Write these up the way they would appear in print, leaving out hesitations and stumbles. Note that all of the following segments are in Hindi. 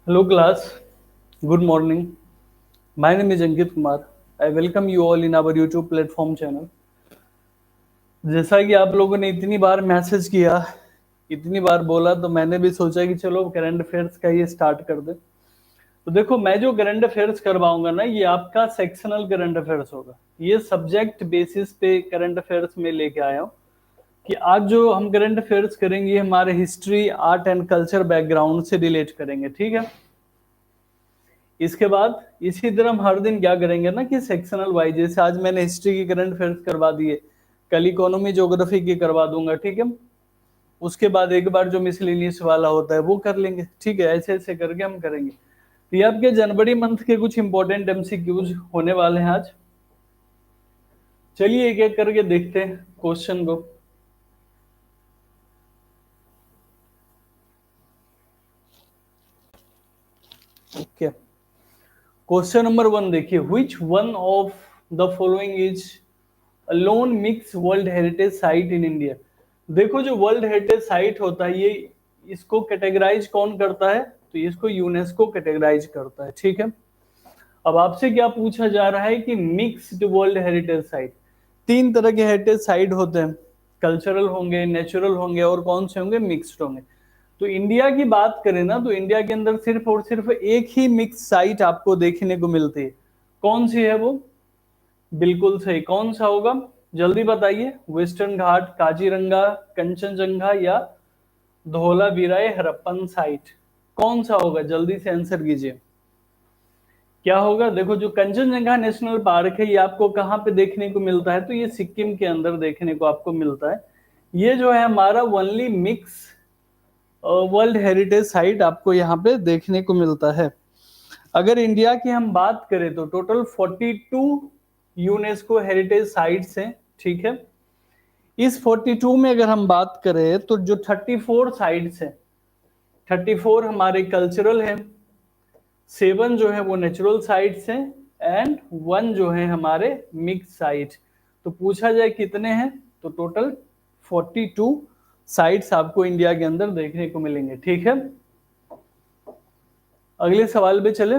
Hello class, good morning. My name is Ankit Kumar. I welcome you all in our YouTube platform channel. जैसा कि आप लोगों ने इतनी बार मैसेज किया, इतनी बार बोला, तो मैंने भी सोचा कि चलो करंट अफेयर्स का ये स्टार्ट कर दे। तो देखो, मैं जो करंट अफेयर्स करवाऊंगा ना, ये आपका सेक्शनल करंट अफेयर्स होगा। ये सब्जेक्ट बेसिस पे करंट अफेयर्स में लेके आया हूँ कि आज जो हम करंट अफेयर्स करेंगे ये हमारे history, art and culture background से रिलेट करेंगे, ठीक है। इसके बाद इसी तरह हम हर दिन क्या करेंगे ना कि सेक्शनल वाइज, जैसे आज मैंने हिस्ट्री की करंट अफेयर्स करवा दिए, कल इकोनॉमी ज्योग्राफी की करवा दूंगा, ठीक है। उसके बाद एक बार जो मिसलेनियस वाला होता है वो कर लेंगे, ठीक है। ऐसे ऐसे करके हम करेंगे। तो ये आपके जनवरी मंथ के कुछ इंपॉर्टेंट एमसीक्यूज होने वाले हैं आज। चलिए एक एक करके देखते हैं क्वेश्चन को। ओके, क्वेश्चन नंबर 1 देखिए, which one of the following is loan mix world heritage site in India. देखो, जो वर्ल्ड हेरिटेज साइट होता है ये, इसको कैटेगराइज कौन करता है? तो इसको यूनेस्को कैटेगराइज करता है, ठीक है। अब आपसे क्या पूछा जा रहा है कि मिक्स्ड वर्ल्ड हेरिटेज साइट, तीन तरह के हेरिटेज साइट होते हैं, कल्चरल होंगे, नेचुरल होंगे और कौन से होंगे? मिक्स्ड होंगे। तो इंडिया की बात करें ना, तो इंडिया के अंदर सिर्फ और सिर्फ एक ही मिक्स साइट आपको देखने को मिलती है। कौन सी है वो? बिल्कुल सही, कौन सा होगा? जल्दी बताइए। वेस्टर्न घाट, काजीरंगा, कंचनजंगा या धौलावीराय हरप्पन साइट, कौन सा होगा? जल्दी से आंसर कीजिए, क्या होगा? देखो, जो कंचनजंगा नेशनल पार्क है ये आपको कहाँ पे देखने को मिलता है? तो ये सिक्किम के अंदर देखने को आपको मिलता है। ये जो है हमारा only mix world heritage site आपको यहाँ पे देखने को मिलता है। अगर इंडिया की हम बात करें तो टोटल 42 यूनेस्को हेरिटेज साइट्स हैं, ठीक है। इस 42 में अगर हम बात करें तो जो 34 साइट्स हैं, 34 हमारे कल्चरल हैं, 7 जो है वो नेचुरल साइट्स हैं एंड 1 जो है हमारे मिक्स साइट। तो पूछा जाए कितने हैं, तो टोटल 42 साइट्स आपको इंडिया के अंदर देखने को मिलेंगे, ठीक है। अगले सवाल पे चले।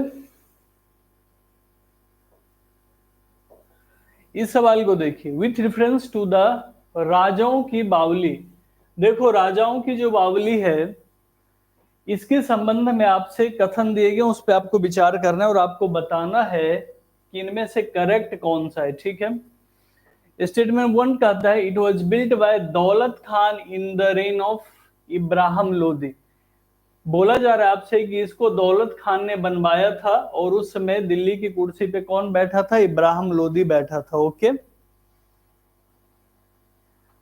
इस सवाल को देखिए, विथ रेफरेंस टू द राजाओं की बावली। देखो, राजाओं की जो बावली है इसके संबंध में आपसे कथन दिए गए, उस पर आपको विचार करना है और आपको बताना है कि इनमें से करेक्ट कौन सा है, ठीक है। स्टेटमेंट 1 कहता है, इट वाज बिल्ट बाय दौलत Khan in the rain of Ibrahim Lodi. बोला जा रहा है आपसे कि इसको दौलत खान ने बनवाया था और उस समय दिल्ली की कुर्सी पे कौन बैठा था? इब्राहिम लोदी बैठा था। Okay,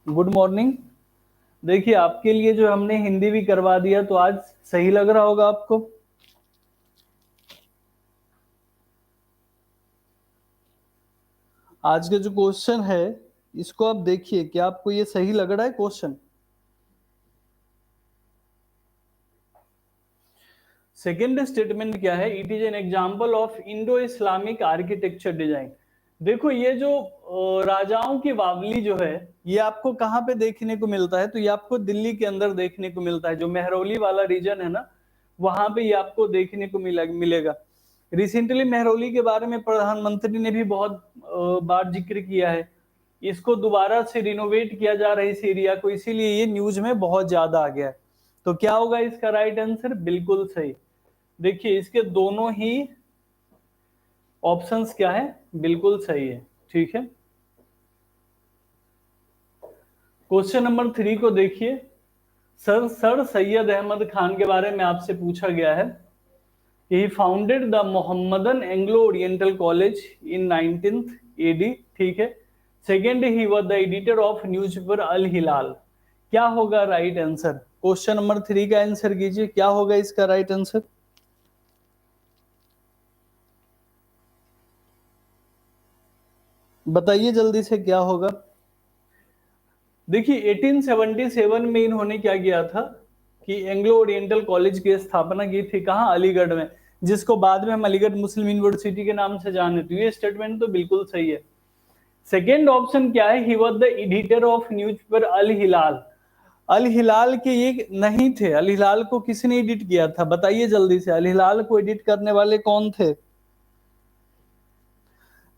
good morning. देखिए, आपके लिए जो हमने हिंदी भी करवा दिया, तो आज सही लग रहा होगा आपको। आज का जो क्वेश्चन है इसको आप देखिए, क्या आपको ये सही लग रहा है क्वेश्चन? सेकेंड स्टेटमेंट क्या है? It is an example of Indo Islamic architecture design. देखो, ये जो राजाओं की बावली जो है ये आपको कहाँ पे देखने को मिलता है? तो ये आपको दिल्ली के अंदर देखने को मिलता है, जो मेहरौली वाला रीजन है ना, वहां पे ये आपको देखने को मिलेगा। रिसेंटली मेहरौली के बारे में प्रधानमंत्री ने भी बहुत बार जिक्र किया है। इसको दोबारा से रिनोवेट किया जा रहा है इस एरिया को, इसीलिए ये न्यूज में बहुत ज्यादा आ गया है। तो क्या होगा इसका राइट आंसर? बिल्कुल सही। देखिए, इसके दोनों ही ऑप्शंस क्या है? बिल्कुल सही है, ठीक है। क्वेश्चन नंबर 3 को देखिए। सर सैयद अहमद खान के बारे में आपसे पूछा गया है कि he founded the Mohammedan Anglo Oriental college in 19th AD, ठीक है। Second, he was the editor of newspaper Al Hilal. क्या होगा राइट आंसर? क्वेश्चन नंबर 3 का आंसर कीजिए, क्या होगा इसका राइट आंसर? बताइए जल्दी से, क्या होगा? देखिए, 1877 में इन्होंने क्या किया था कि एंग्लो ओरिएंटल कॉलेज की स्थापना की थी। कहाँ? अलीगढ़ में, जिसको बाद में हम अलीगढ़ मुस्लिम यूनिवर्सिटी के नाम से जाने। तो ये स्टेटमेंट तो बिल्कुल सही है। सेकेंड ऑप्शन क्या है? He was the editor of newspaper Al Hilal. Al Hilal के ये नहीं थे, अल हिलाल को किसने एडिट किया था, बताइए जल्दी से, अल हिलाल को एडिट करने वाले कौन थे?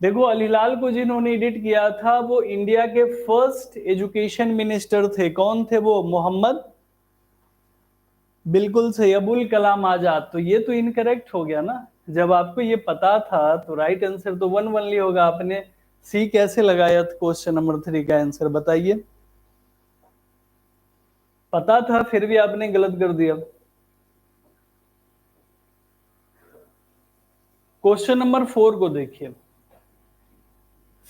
देखो अल हिलाल को जिन्होंने एडिट किया था वो इंडिया के फर्स्ट एजुकेशन मिनिस्टर थे। कौन थे वो? मोहम्मद, बिल्कुल सही, अबुल कलाम आजाद। तो ये तो इनकरेक्ट हो गया ना, जब आपको ये पता था तो राइट आंसर तो वन वनली होगा। आपने सी कैसे लगाया था क्वेश्चन नंबर 3 का आंसर, बताइए। पता था फिर भी आपने गलत कर दिया। क्वेश्चन नंबर 4 को देखिए।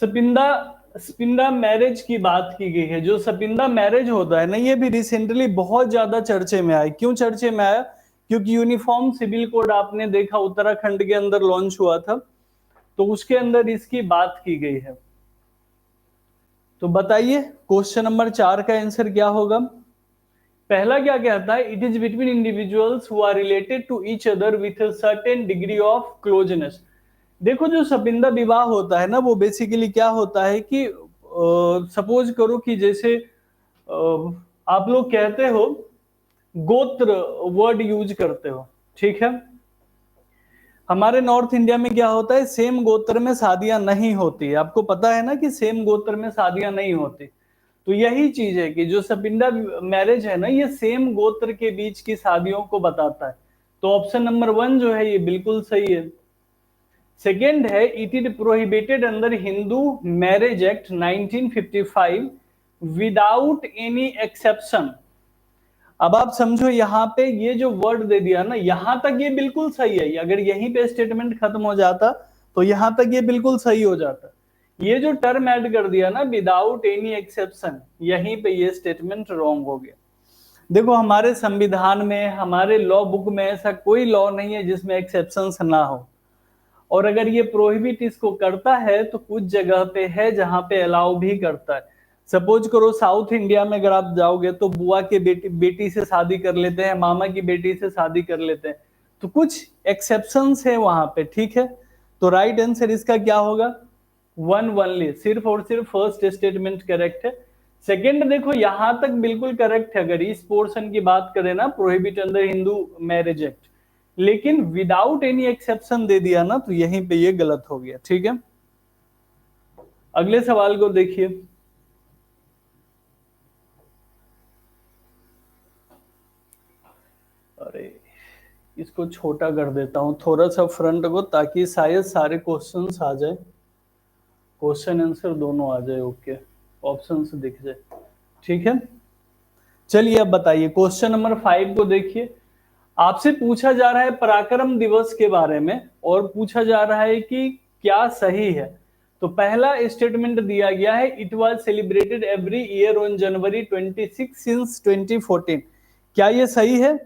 सपिंदा सपिंदा मैरिज की बात की गई है। जो सपिंदा मैरिज होता है ना, ये भी रिसेंटली बहुत ज्यादा चर्चे में आया। क्यों चर्चे में आया? क्योंकि यूनिफॉर्म सिविल कोड आपने देखा उत्तराखंड के अंदर लॉन्च हुआ था, तो उसके अंदर इसकी बात की गई है। तो बताइए क्वेश्चन नंबर 4 का आंसर क्या होगा? पहला क्या कहता है? It is between individuals who are related to each other with a certain degree of closeness. देखो जो सपिंदा विवाह होता है ना, वो बेसिकली क्या होता है कि सपोज करो कि जैसे आप लोग कहते हो गोत्र वर्ड यूज करते हो, ठीक है। हमारे नॉर्थ इंडिया में क्या होता है, सेम गोत्र में शादियां नहीं होती। आपको पता है ना कि सेम गोत्र में शादियां नहीं होती। तो यही चीज है कि जो सपिंदा मैरिज है ना, ये सेम गोत्र के बीच की शादियों को बताता है। तो ऑप्शन नंबर 1 जो है ये बिल्कुल सही है। सेकेंड है, it is prohibited under Hindu marriage act 1955 without any exception. अब आप समझो, यहाँ पे ये जो वर्ड दे दिया ना, यहां तक ये बिल्कुल सही है। अगर यहीं पे स्टेटमेंट खत्म हो जाता तो यहां तक ये बिल्कुल सही हो जाता। ये जो टर्म ऐड कर दिया ना, विदाउट एनी एक्सेप्शन, यहीं पे ये स्टेटमेंट रॉन्ग हो गया। देखो हमारे संविधान में, हमारे लॉ बुक में ऐसा कोई लॉ नहीं है जिसमें एक्सेप्शंस ना हो। और अगर ये प्रोहिबिट इसको करता है तो कुछ जगह पे है जहां पे अलाउ भी करता है। सपोज करो साउथ इंडिया में अगर आप जाओगे तो बुआ के बेटी से शादी कर लेते हैं, मामा की बेटी से शादी कर लेते हैं। तो कुछ एक्सेप्शंस है वहां पे, ठीक है। तो राइट आंसर इसका क्या होगा? वन वनली, सिर्फ और सिर्फ फर्स्ट स्टेटमेंट करेक्ट है। सेकेंड देखो यहां तक बिल्कुल करेक्ट है, अगर इस पोर्शन की बात करें ना, prohibit under Hindu marriage act. लेकिन विदाउट एनी एक्सेप्शन दे दिया ना, तो यहीं पे ये गलत हो गया, ठीक है। अगले सवाल को देखिए। अरे इसको छोटा कर देता हूं थोड़ा सा फ्रंट को, ताकि शायद सारे क्वेश्चंस आ जाए, क्वेश्चन आंसर दोनों आ जाए, ओके, ऑप्शंस दिख जाए, ठीक है। चलिए अब बताइए क्वेश्चन नंबर 5 को देखिए। आपसे पूछा जा रहा है पराक्रम दिवस के बारे में, और पूछा जा रहा है कि क्या सही है। तो पहला स्टेटमेंट दिया गया है, it was celebrated every year on January 26 since 2014। क्या ये सही है?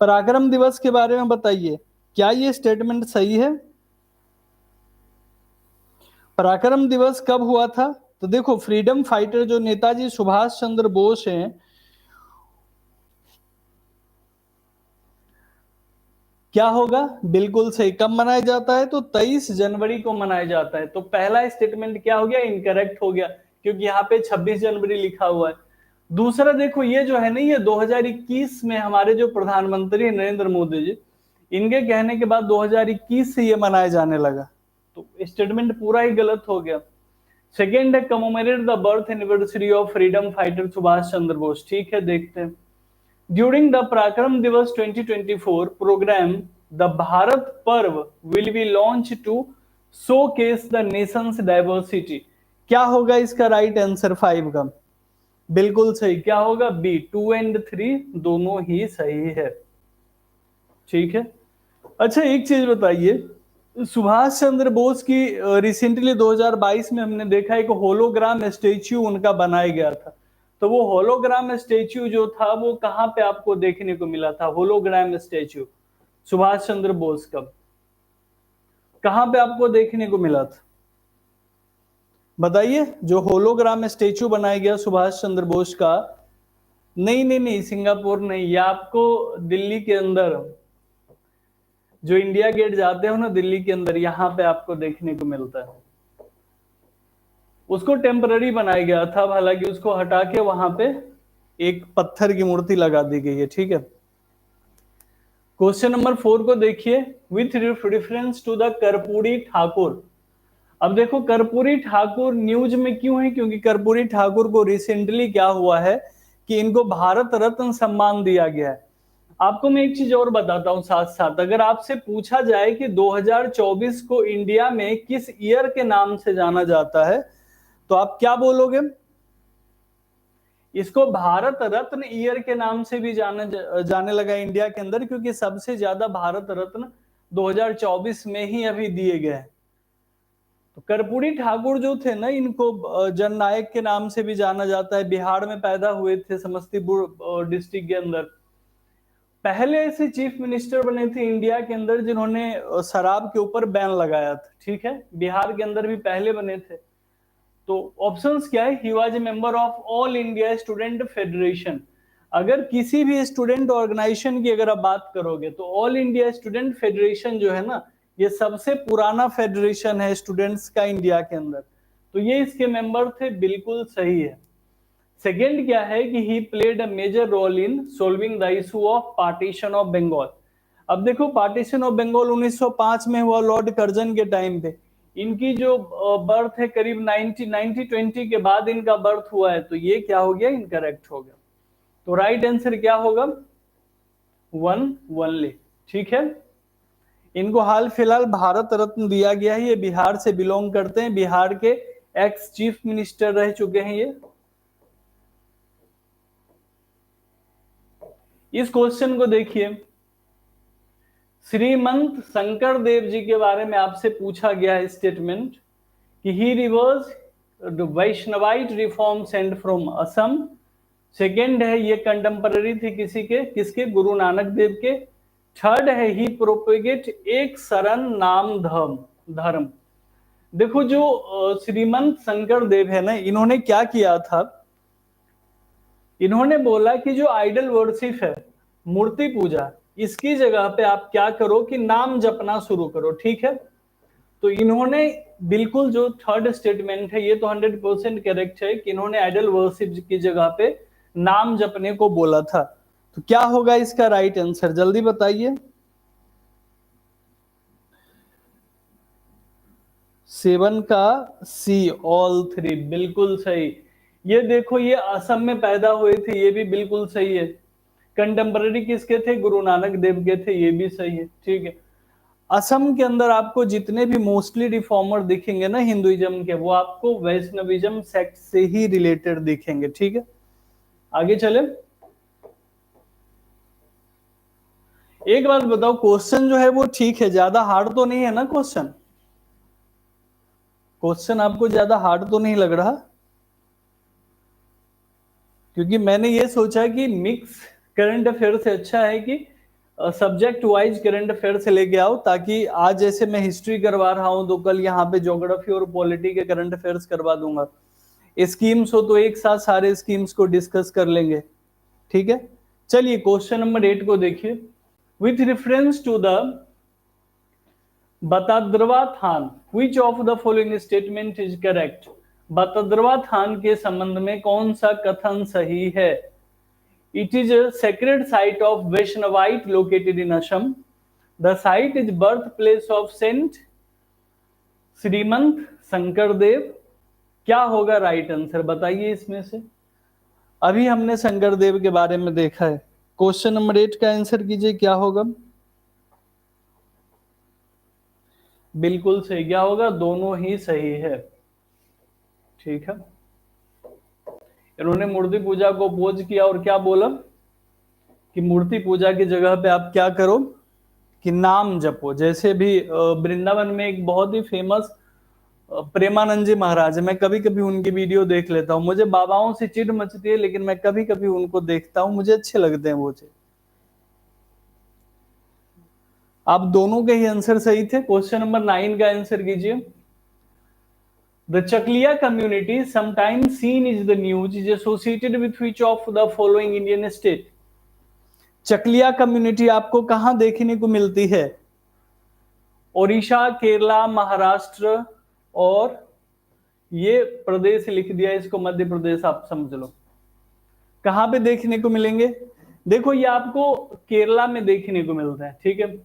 पराक्रम दिवस के बारे में बताइए, क्या ये स्टेटमेंट सही है? पराक्रम दिवस कब हुआ था? तो देखो फ्रीडम फाइटर जो नेताजी सुभाष चंद्र बोस हैं, क्या होगा? बिल्कुल सही। कब मनाया जाता है? तो 23 जनवरी को मनाया जाता है। तो पहला स्टेटमेंट क्या हो गया? इनकरेक्ट हो गया, क्योंकि यहाँ पे 26 जनवरी लिखा हुआ है। दूसरा देखो, ये जो है ना, ये 2021 में हमारे जो प्रधानमंत्री नरेंद्र मोदी जी, इनके कहने के बाद 2021 से ये मनाया जाने लगा। तो स्टेटमेंट पूरा ही गलत हो गया। सेकेंड है, commemorate the birth anniversary of freedom fighter Subhash Chandra Bose. ठीक है, देखते हैं। During the Parakram Divas 2024 program, the Bharat Parv will be launched to showcase the nation's diversity. क्या होगा इसका राइट आंसर 5 का? बिल्कुल सही। क्या होगा? बी। 2 और 3 दोनों ही सही है, ठीक है। अच्छा एक चीज बताइए, सुभाष चंद्र बोस की रिसेंटली 2022 में हमने देखा एक होलोग्राम स्टेच्यू उनका बनाया गया था। तो वो होलोग्राम स्टेच्यू जो था वो कहां पे आपको देखने को मिला था? होलोग्राम स्टेच्यू सुभाष चंद्र बोस का कहां पे आपको देखने को मिला था? बताइए। जो होलोग्राम स्टेच्यू बनाया गया सुभाष चंद्र बोस का, नहीं नहीं नहीं, सिंगापुर नहीं, ये आपको दिल्ली के अंदर, जो इंडिया गेट जाते हो ना दिल्ली के अंदर, यहां पे आपको देखने को मिलता है। उसको टेम्पररी बनाया गया था, हालांकि उसको हटा के वहां पे एक पत्थर की मूर्ति लगा दी गई है, ठीक है। क्वेश्चन नंबर 4 को देखिए, with reference to the Karpoori Thakur. अब देखो कर्पूरी ठाकुर न्यूज में क्यों है, क्योंकि कर्पूरी ठाकुर को रिसेंटली क्या हुआ है कि इनको भारत रत्न सम्मान दिया गया है। आपको मैं एक चीज और बताता हूं साथ साथ, अगर आपसे पूछा जाए कि 2024 को इंडिया में किस ईयर के नाम से जाना जाता है, तो आप क्या बोलोगे? इसको भारत रत्न ईयर के नाम से भी जाने लगा इंडिया के अंदर, क्योंकि सबसे ज्यादा भारत रत्न 2024 में ही अभी दिए गए हैं। तो कर्पूरी ठाकुर जो थे ना, इनको जननायक के नाम से भी जाना जाता है। बिहार में पैदा हुए थे, समस्तीपुर डिस्ट्रिक्ट के अंदर। पहले ऐसे चीफ मिनिस्टर बने थे इंडिया के अंदर जिन्होंने शराब के ऊपर बैन लगाया था, ठीक है। बिहार के अंदर भी पहले बने थे। तो ऑप्शंस क्या है? He was a member of all India student federation. अगर किसी भी स्टूडेंट ऑर्गेनाइजेशन की अगर आप बात करोगे तो ऑल इंडिया स्टूडेंट फेडरेशन जो है ना, ये सबसे पुराना फेडरेशन है स्टूडेंट्स का इंडिया के अंदर। तो ये इसके मेंबर थे, बिल्कुल सही है। सेकेंड क्या है कि he played a major role in solving the issue of partition of Bengal. अब देखो पार्टीशन ऑफ बंगाल 1905 में हुआ, लॉर्ड कर्जन के टाइम पे। इनकी जो बर्थ है करीब 1920 के बाद इनका बर्थ हुआ है, तो ये क्या हो गया? इनकरेक्ट हो गया। तो राइट आंसर क्या होगा? 1 ओनली, ठीक है। इनको हाल फिलहाल भारत रत्न दिया गया है। ये बिहार से बिलोंग करते हैं, बिहार के एक्स चीफ मिनिस्टर रह चुके हैं ये। इस क्वेश्चन को देखिए, श्रीमंत शंकर देव जी के बारे में आपसे पूछा गया है स्टेटमेंट कि he reverse Vaishnavite reform saint from Assam. Second है ये कंटेम्पररी थे किसके? गुरु नानक देव के। थर्ड है ही प्रोपेगेट एक शरण नाम धर्म। देखो जो श्रीमंत शंकर देव है ना, इन्होंने क्या किया था? इन्होंने बोला कि जो आइडल वर्शिप है, मूर्ति पूजा, इसकी जगह पे आप क्या करो कि नाम जपना शुरू करो, ठीक है। तो इन्होंने बिल्कुल जो थर्ड स्टेटमेंट है ये तो 100% करेक्ट है कि इन्होंने आइडल वर्शिप की जगह पे नाम जपने को बोला था। तो क्या होगा इसका राइट आंसर, जल्दी बताइए। 7 का सी, ऑल 3, बिल्कुल सही। ये देखो ये असम में पैदा हुए थे, ये भी बिल्कुल सही है। कंटेम्पररी किसके थे? गुरु नानक देव के थे, ये भी सही है, ठीक है। असम के अंदर आपको जितने भी मोस्टली रिफॉर्मर दिखेंगे ना हिंदुइज्म के, वो आपको वैष्णविज्म सेक्ट से ही रिलेटेड दिखेंगे, ठीक है। आगे चले। एक बात बताओ, क्वेश्चन जो है वो ठीक है, ज्यादा हार्ड तो नहीं है ना क्वेश्चन? क्वेश्चन आपको ज्यादा हार्ड तो नहीं लग रहा? क्योंकि मैंने ये सोचा कि मिक्स करंट अफेयर से अच्छा है कि सब्जेक्ट वाइज करंट अफेयर से लेके आओ, ताकि आज जैसे मैं हिस्ट्री करवा रहा हूं तो कल यहाँ पे ज्योग्राफी और पॉलिटी के करंट अफेयर्स करवा दूंगा। स्कीम्स हो तो एक साथ सारे स्कीम्स को डिस्कस कर लेंगे, ठीक है। चलिए क्वेश्चन नंबर 8 को देखिए, with reference to the Batadrava Than, which of the following statement is correct. Batadrava Than के संबंध में कौन सा कथन सही है? It is a sacred site of Vaishnavite located in Assam. The site is birthplace of Saint श्रीमंत शंकर देव। क्या होगा राइट आंसर, बताइए इसमें से। अभी हमने शंकर देव के बारे में देखा है। क्वेश्चन नंबर 8 का आंसर कीजिए, क्या होगा? बिल्कुल सही। क्या होगा? दोनों ही सही है, ठीक है। इन्होंने मूर्ति पूजा को अपोज किया और क्या बोला कि मूर्ति पूजा की जगह पे आप क्या करो कि नाम जपो। जैसे भी वृंदावन में एक बहुत ही फेमस प्रेमानंद जी महाराज है, मैं कभी कभी उनकी वीडियो देख लेता हूँ। मुझे बाबाओं से चिढ़ मचती है, लेकिन मैं कभी कभी उनको देखता हूँ, मुझे अच्छे लगते हैं वो। आप दोनों के ही आंसर सही थे। क्वेश्चन नंबर 9 का आंसर कीजिए। The Chakalia community sometimes scene is the news is associated with which of the following Indian state. Chakalia community आपको कहां देखने को मिलती है? ओडिशा, केरला, महाराष्ट्र, और ये प्रदेश लिख दिया इसको मध्य प्रदेश, आप समझ लो। कहाँ पे देखने को मिलेंगे? देखो ये आपको केरला में देखने को मिलता है, ठीक है।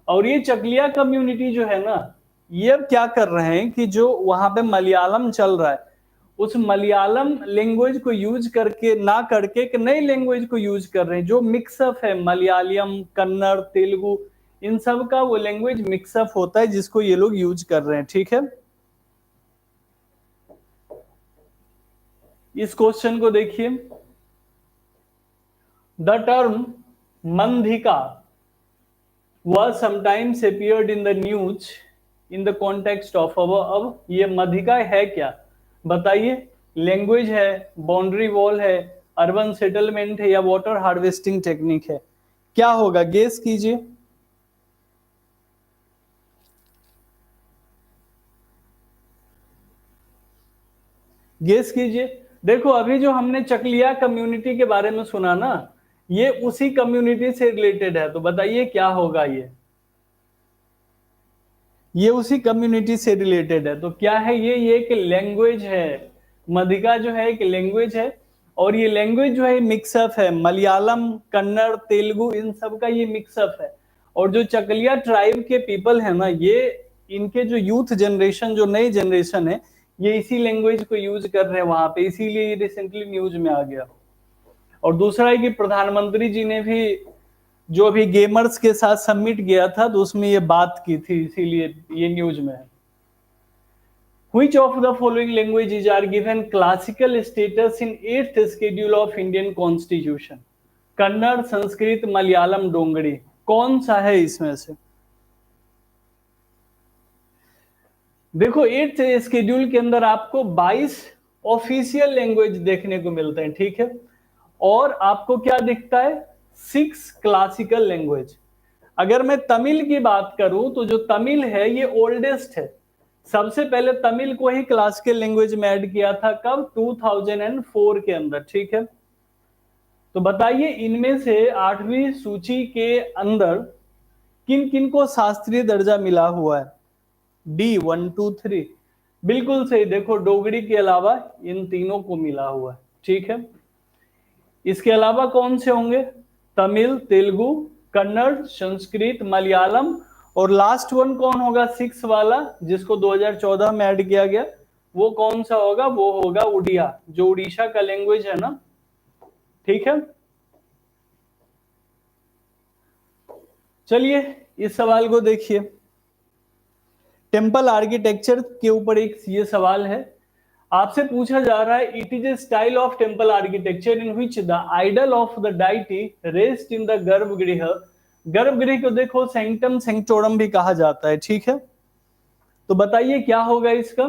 और ये चकलिया कम्युनिटी जो है ना, ये अब क्या कर रहे हैं कि जो वहां पे मलयालम चल रहा है, उस मलयालम लैंग्वेज को यूज करके ना करके एक नई लैंग्वेज को यूज कर रहे हैं जो मिक्सअप है, मलयालम, कन्नड़, तेलुगु, इन सब का वो लैंग्वेज मिक्सअप होता है जिसको ये लोग यूज कर रहे हैं, ठीक है। इस क्वेश्चन को देखिए, the term Mandhika was sometimes appeared in the news in the context of अब ये मधिका है क्या बताइए? लैंग्वेज है, बाउंड्री वॉल है, अर्बन सेटलमेंट है, या वाटर हार्वेस्टिंग टेक्निक है? क्या होगा, गेस कीजिए। गेस कीजिए। देखो अभी जो हमने चकलिया कम्युनिटी के बारे में सुना ना, ये उसी कम्युनिटी से रिलेटेड है, तो बताइए क्या होगा ये उसी कम्युनिटी से रिलेटेड है। तो क्या है ये एक लैंग्वेज है। मधिका जो है एक लैंग्वेज है, और ये लैंग्वेज जो है मिक्सअप है, मलयालम, कन्नड़, तेलुगु, इन सब का ये मिक्सअप है। और जो चकलिया ट्राइब के पीपल है ना, ये इनके जो यूथ जनरेशन, जो नई जनरेशन है, ये इसी लैंग्वेज को यूज कर रहे हैं वहां पे, इसीलिए ये रिसेंटली न्यूज में आ गया। और दूसरा है कि प्रधानमंत्री जी ने भी जो अभी गेमर्स के साथ समिट गया था, तो उसमें ये बात की थी, इसीलिए ये न्यूज में है। Which of the following languages are given classical status in 8th schedule of Indian Constitution? Kannada, Sanskrit, Malayalam, डोंगरी, कौन सा है इसमें से? देखो 8th शेड्यूल के अंदर आपको 22 ऑफिशियल लैंग्वेज देखने को मिलते हैं, ठीक है। और आपको क्या दिखता है? 6 क्लासिकल लैंग्वेज। अगर मैं तमिल की बात करूं तो जो तमिल है ये ओल्डेस्ट है। सबसे पहले तमिल को ही क्लासिकल लैंग्वेज में ऐड किया था, कब? 2004 के अंदर, ठीक है। तो बताइए इनमें से 8वीं सूची के अंदर किन किन को शास्त्रीय दर्जा मिला हुआ है? डी 1 2 3, बिल्कुल सही। देखो डोगरी के अलावा इन तीनों को मिला हुआ है, ठीक है। इसके अलावा कौन से होंगे? तमिल, तेलुगु, कन्नड़, संस्कृत, मलयालम, और लास्ट वन कौन होगा? 6 वाला जिसको 2014 में ऐड किया गया, वो कौन सा होगा? वो होगा उड़िया, जो उड़ीसा का लैंग्वेज है ना, ठीक है। चलिए इस सवाल को देखिए, टेम्पल आर्किटेक्चर के ऊपर एक ये सवाल है। आपसे पूछा जा रहा है, it is a style of temple architecture in which the idol of the deity rest in the garbhagriha. Garbhagriha को देखो सेंक्टम सेंक्टोरम भी कहा जाता है, ठीक है। तो बताइए क्या होगा इसका?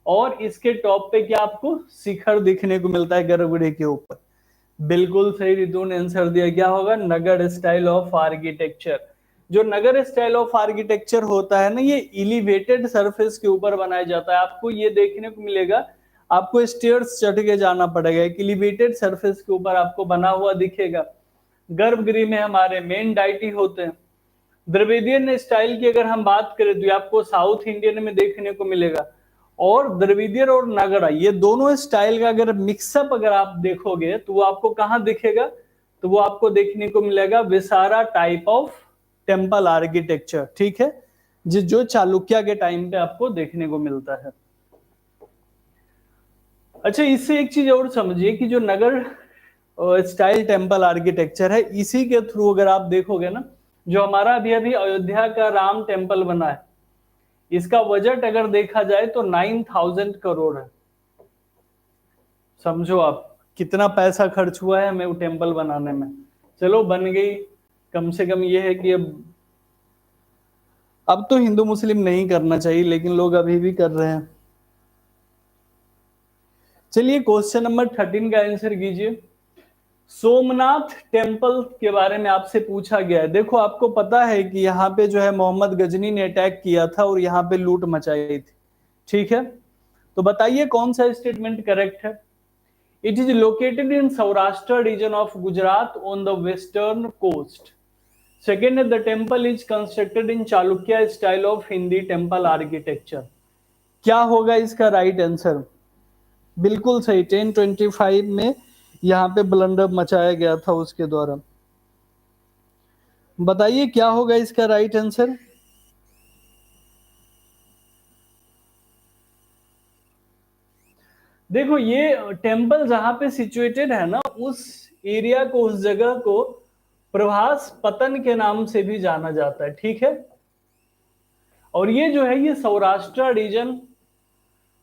और इसके टॉप पे क्या आपको शिखर दिखने को मिलता है गर्भगृह के ऊपर? बिल्कुल सही, रितु ने आंसर दिया। क्या होगा? नगर स्टाइल ऑफ आर्किटेक्चर। जो नगर स्टाइल ऑफ आर्किटेक्चर होता है ना, ये एलिवेटेड सरफेस के ऊपर बनाया जाता है। आपको ये देखने को मिलेगा, आपको स्टेयर्स चढ़ के जाना पड़ेगा, एक एलिवेटेड सरफेस के ऊपर आपको बना हुआ दिखेगा। गर्भगृह में हमारे मेन डाइटी होते हैं। द्रविडियन स्टाइल की अगर हम बात करें तो आपको साउथ इंडियन में देखने को मिलेगा। और द्रविडियन और नगड़ा, ये दोनों स्टाइल का अगर मिक्सअप अगर आप देखोगे तो वो आपको कहां दिखेगा? तो वो आपको देखने को मिलेगा viscera type of temple architecture, ठीक है, जो चालुक्य के टाइम पे आपको देखने को मिलता है। अच्छा, इससे एक चीज और समझिए कि जो नगर स्टाइल टेम्पल आर्किटेक्चर है, इसी के थ्रू अगर आप देखोगे ना, जो हमारा अभी अभी अयोध्या का राम टेम्पल बना है, इसका बजट अगर देखा जाए तो 9000 करोड़ है। समझो आप कितना पैसा खर्च हुआ है हमें वो टेम्पल बनाने में। चलो बन गई, कम से कम ये है कि अब तो हिंदू मुस्लिम नहीं करना चाहिए, लेकिन लोग अभी भी कर रहे हैं। चलिए क्वेश्चन नंबर 13 का आंसर कीजिए। सोमनाथ टेम्पल के बारे में आपसे पूछा गया है। देखो आपको पता है कि यहाँ पे जो है मोहम्मद गजनी ने अटैक किया था और यहाँ पे लूट मचाई थी, ठीक है। तो बताइए कौन सा स्टेटमेंट करेक्ट है? It is located in Saurashtra region of Gujarat on the western coast. Second, the temple is constructed in Chalukya style of Hindi temple architecture. क्या होगा इसका राइट आंसर? बिल्कुल सही, 1025 में यहाँ पे ब्लंडर मचाया गया था उसके द्वारा। बताइए क्या होगा इसका राइट आंसर। देखो ये टेम्पल जहां पे सिचुएटेड है ना, उस एरिया को, उस जगह को प्रभास पतन के नाम से भी जाना जाता है, ठीक है। और ये जो है ये सौराष्ट्र रीजन,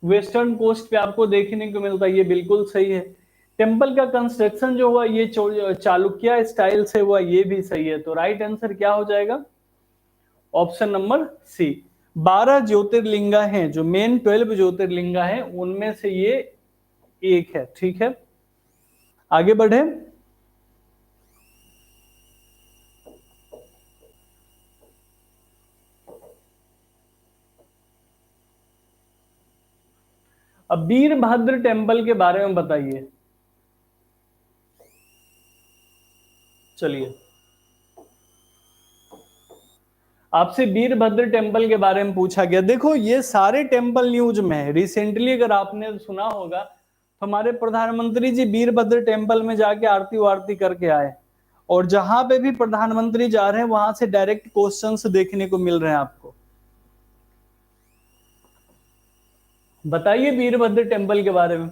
वेस्टर्न कोस्ट पे आपको देखने को मिलता है, ये बिल्कुल सही है। टेम्पल का कंस्ट्रक्शन जो हुआ ये चालुक्य स्टाइल से हुआ, ये भी सही है। तो राइट आंसर क्या हो जाएगा, ऑप्शन नंबर सी। 12 ज्योतिर्लिंगा हैं, जो मेन 12 ज्योतिर्लिंगा हैं उनमें से ये एक है, ठीक है। आगे बढ़े। अब वीरभद्र टेम्पल के बारे में बताइए। चलिए आपसे वीरभद्र टेम्पल के बारे में पूछा गया। देखो ये सारे टेम्पल न्यूज में है रिसेंटली, अगर आपने सुना होगा तो हमारे प्रधानमंत्री जी वीरभद्र टेम्पल में जाके आरती वारती करके आए। और जहां पे भी प्रधानमंत्री जा रहे हैं वहां से डायरेक्ट क्वेश्चंस देखने को मिल रहे हैं आपको। बताइए वीरभद्र टेम्पल के बारे में।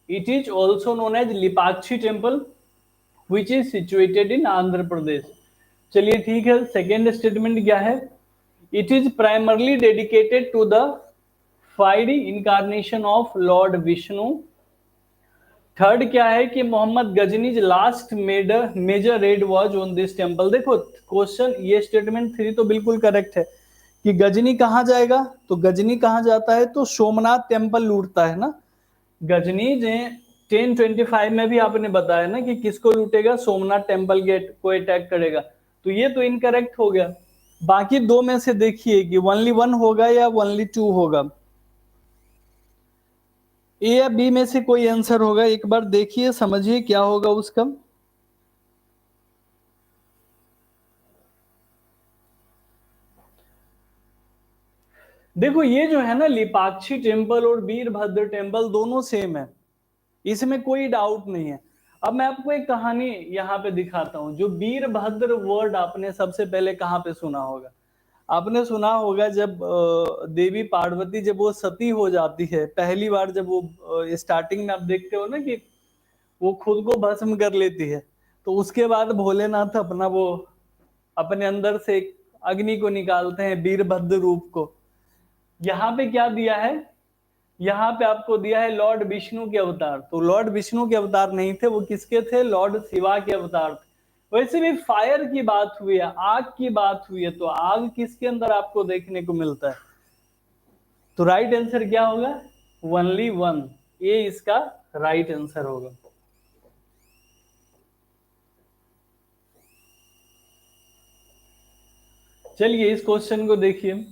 It is also known as Lepakshi temple which is situated in Andhra Pradesh. चलिए ठीक है, सेकेंड स्टेटमेंट क्या है, it is primarily dedicated to the five incarnation of lord Vishnu. Third क्या है कि Mohammad Ghazni's last major raid was on this temple. देखो क्वेश्चन, ये स्टेटमेंट 3 तो बिल्कुल करेक्ट है कि गजनी कहां जाएगा, तो गजनी कहां जाता है, तो सोमनाथ टेम्पल लूटता है ना गजनी। 1025 में भी आपने बताया ना कि किसको लूटेगा, सोमनाथ टेम्पल गेट को अटैक करेगा। तो ये तो इनकरेक्ट हो गया। बाकी दो में से देखिए कि ओनली 1 होगा या ओनली 2 होगा, ए या बी में से कोई आंसर होगा। एक बार देखिए समझिए क्या होगा उसका। देखो ये जो है ना लिपाक्षी टेम्पल और वीरभद्र टेम्पल दोनों सेम है, इसमें कोई डाउट नहीं है। अब मैं आपको एक कहानी यहाँ पे दिखाता हूँ। जो वीरभद्र वर्ड आपने सबसे पहले कहाँ पे सुना होगा, आपने सुना होगा जब देवी पार्वती जब वो सती हो जाती है पहली बार, जब वो स्टार्टिंग में आप देखते हो ना कि वो खुद को भस्म कर लेती है, तो उसके बाद भोलेनाथ अपना वो अपने अंदर से एक अग्नि को निकालते हैं वीरभद्र रूप को। यहाँ पे क्या दिया है, यहाँ पे आपको दिया है लॉर्ड विष्णु के अवतार। तो लॉर्ड विष्णु के अवतार नहीं थे, वो किसके थे, लॉर्ड शिवा के अवतार थे। वैसे भी फायर की बात हुई है, आग की बात हुई है, तो आग किसके अंदर आपको देखने को मिलता है। तो राइट आंसर क्या होगा, ओनली 1, ये इसका राइट आंसर होगा। चलिए इस क्वेश्चन को देखिए।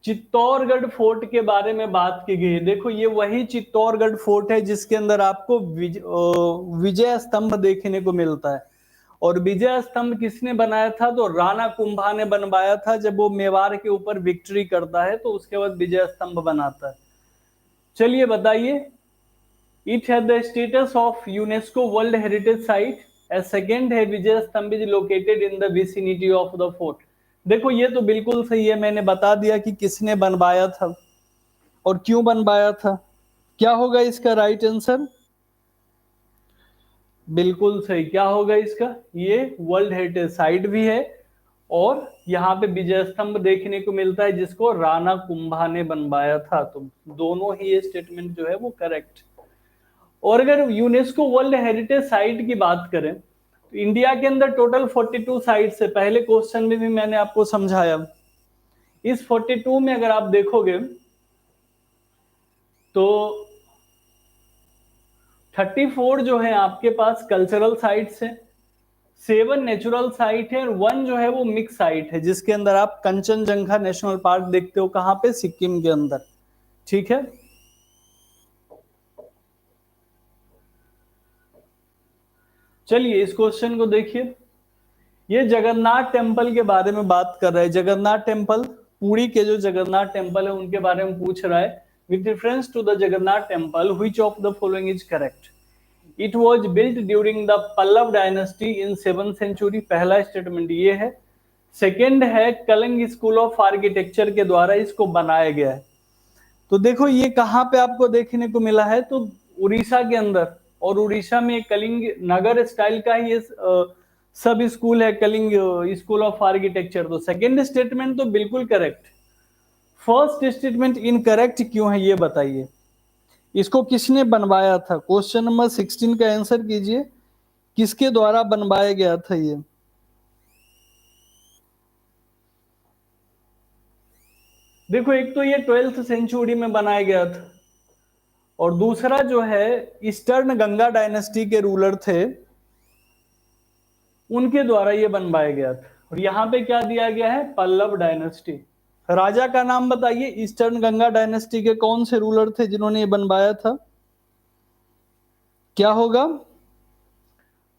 चित्तौड़गढ़ फोर्ट के बारे में बात की गई है। देखो ये वही चित्तौड़गढ़ फोर्ट है जिसके अंदर आपको विजय स्तंभ देखने को मिलता है। और विजय स्तंभ किसने बनाया था, तो राणा कुंभा ने बनवाया था। जब वो मेवाड़ के ऊपर विक्ट्री करता है तो उसके बाद विजय स्तंभ बनाता है। चलिए बताइए, it has the status of UNESCO world heritage site as second है Vijay Stambh is located in the vicinity of the fort. देखो ये तो बिल्कुल सही है, मैंने बता दिया कि किसने बनवाया था और क्यों बनवाया था। क्या होगा इसका राइट आंसर, बिल्कुल सही। क्या होगा इसका, ये वर्ल्ड हेरिटेज साइट भी है और यहाँ पे विजय स्तंभ देखने को मिलता है जिसको राणा कुंभा ने बनवाया था। तो दोनों ही ये स्टेटमेंट जो है वो करेक्ट। और अगर यूनेस्को वर्ल्ड हेरिटेज साइट की बात करें तो इंडिया के अंदर टोटल 42 साइट्स है। पहले क्वेश्चन में भी मैंने आपको समझाया। इस 42 में अगर आप देखोगे तो 34 जो है आपके पास कल्चरल साइट्स है, 7 नेचुरल साइट है और 1 जो है वो मिक्स साइट है जिसके अंदर आप कंचनजंगा नेशनल पार्क देखते हो। कहां पे, सिक्किम के अंदर, ठीक है। चलिए इस क्वेश्चन को देखिए। ये जगन्नाथ टेम्पल के बारे में बात कर रहा है। जगन्नाथ टेम्पल, पुरी के जो जगन्नाथ टेम्पल है उनके बारे में पूछ रहा है। With reference to the Jagannath temple which of the following is correct. It was built during the Pallava dynasty in 7th century. पहला स्टेटमेंट ये है। सेकेंड है कलिंग स्कूल ऑफ आर्किटेक्चर के द्वारा इसको बनाया गया है। तो देखो ये कहाँ पे आपको देखने को मिला है, तो उड़ीसा के अंदर, और उड़ीसा में कलिंग नगर स्टाइल का ही ये सब स्कूल है, कलिंग स्कूल ऑफ आर्किटेक्चर। तो सेकेंड स्टेटमेंट तो बिल्कुल करेक्ट। फर्स्ट स्टेटमेंट इनकरेक्ट क्यों है ये बताइए। इसको किसने बनवाया था? क्वेश्चन नंबर 16 का आंसर कीजिए, किसके द्वारा बनवाया गया था ये? देखो एक तो ये 12th सेंचुरी में बनाया गया था, और दूसरा जो है ईस्टर्न गंगा डायनेस्टी के रूलर थे, उनके द्वारा ये बनवाया गया था। और यहाँ पे क्या दिया गया है? पल्लव डायनेस्टी। राजा का नाम बताइए, ईस्टर्न गंगा डायनेस्टी के कौन से रूलर थे जिन्होंने ये बनवाया था? क्या होगा?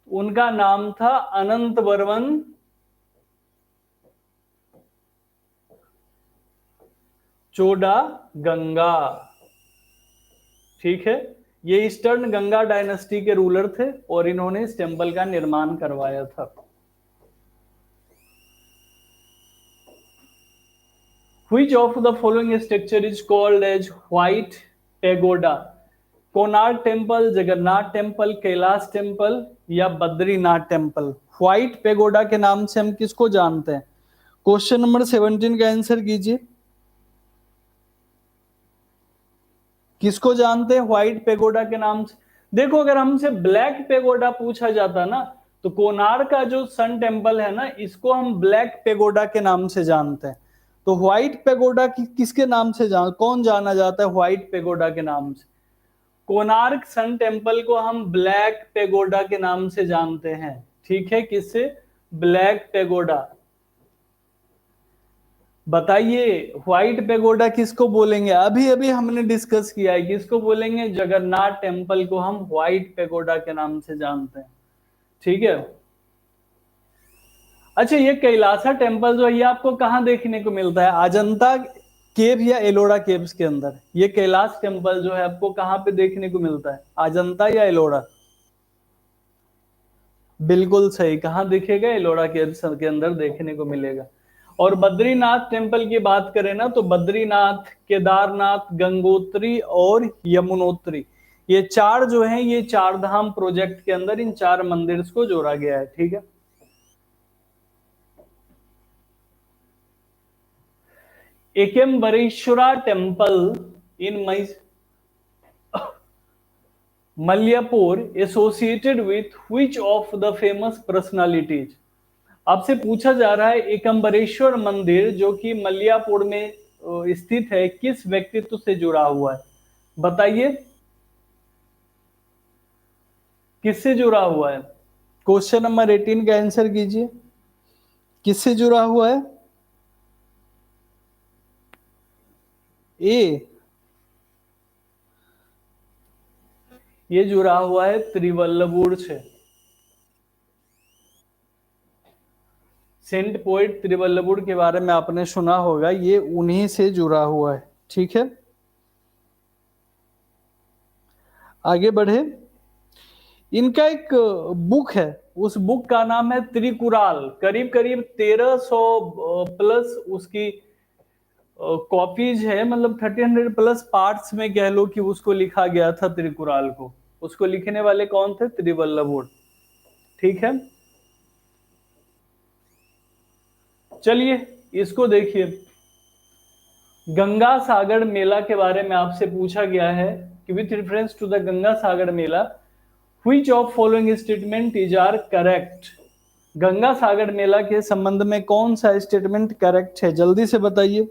उनका नाम था अनंत वर्मन चोडा गंगा। ठीक है, ये ईस्टर्न गंगा डायनेस्टी के रूलर थे और इन्होंने इस टेंपल का निर्माण करवाया था। Which of the following structure is called as White Pagoda? Konark temple, Jagannath temple, Kailash temple या बद्रीनाथ टेम्पल? व्हाइट पेगोडा के नाम से हम किसको जानते हैं? क्वेश्चन नंबर 17 का आंसर कीजिए, किसको जानते हैं व्हाइट पेगोडा के नाम से? देखो अगर हमसे ब्लैक पेगोडा पूछा जाता ना, तो कोणार्क का जो सन टेम्पल है ना, इसको हम ब्लैक पेगोडा के नाम से जानते हैं। तो व्हाइट पेगोडा किसके नाम से कौन जाना जाता है व्हाइट पेगोडा के नाम से? कोणार्क सन टेम्पल को हम ब्लैक पेगोडा के नाम से जानते हैं। ठीक है, किससे? Black pagoda. बताइए व्हाइट पेगोडा किसको बोलेंगे? अभी अभी हमने डिस्कस किया है, किसको बोलेंगे? जगन्नाथ टेम्पल को हम व्हाइट पेगोडा के नाम से जानते हैं। ठीक है। अच्छा, ये कैलासा टेम्पल जो है ये आपको कहाँ देखने को मिलता है? अजंता केव या एलोरा केव्स के अंदर? ये कैलाश टेम्पल जो है आपको कहाँ पे देखने को मिलता है? अजंता या एलोरा? बिल्कुल सही, कहाँ दिखेगा? एलोरा केव्स के अंदर देखने को मिलेगा। और बद्रीनाथ टेम्पल की बात करें ना, तो बद्रीनाथ, केदारनाथ, गंगोत्री और यमुनोत्री, ये चार जो हैं, ये चार धाम प्रोजेक्ट के अंदर इन चार मंदिर को जोड़ा गया है। ठीक है। Ekambareswara temple in Malayapur associated with which of the famous personalities? आपसे पूछा जा रहा है एकेम्बरेश्वर मंदिर जो कि मलयापुर में स्थित है, किस व्यक्तित्व से जुड़ा हुआ है? बताइए किससे जुड़ा हुआ है? क्वेश्चन नंबर 18 का आंसर कीजिए, किससे जुड़ा हुआ है? ए, ये जुड़ा हुआ है त्रिवल्लभुर से। सेंट पोइट त्रिवल्लभुर के बारे में आपने सुना होगा, ये उन्हीं से जुड़ा हुआ है। ठीक है, आगे बढ़े। इनका एक बुक है, उस बुक का नाम है त्रिकुराल। करीब करीब 1300 प्लस उसकी कॉपीज है, मतलब 1300 प्लस पार्ट्स में कह लो कि उसको लिखा गया था त्रिकुराल को। उसको लिखने वाले कौन थे? त्रिवल्लभुर। ठीक है, चलिए इसको देखिए। गंगा सागर मेला के बारे में आपसे पूछा गया है कि with reference to the Ganga Sagar mela which of following statement is are correct? Ganga Sagar मेला के संबंध में कौन सा स्टेटमेंट करेक्ट है? जल्दी से बताइए।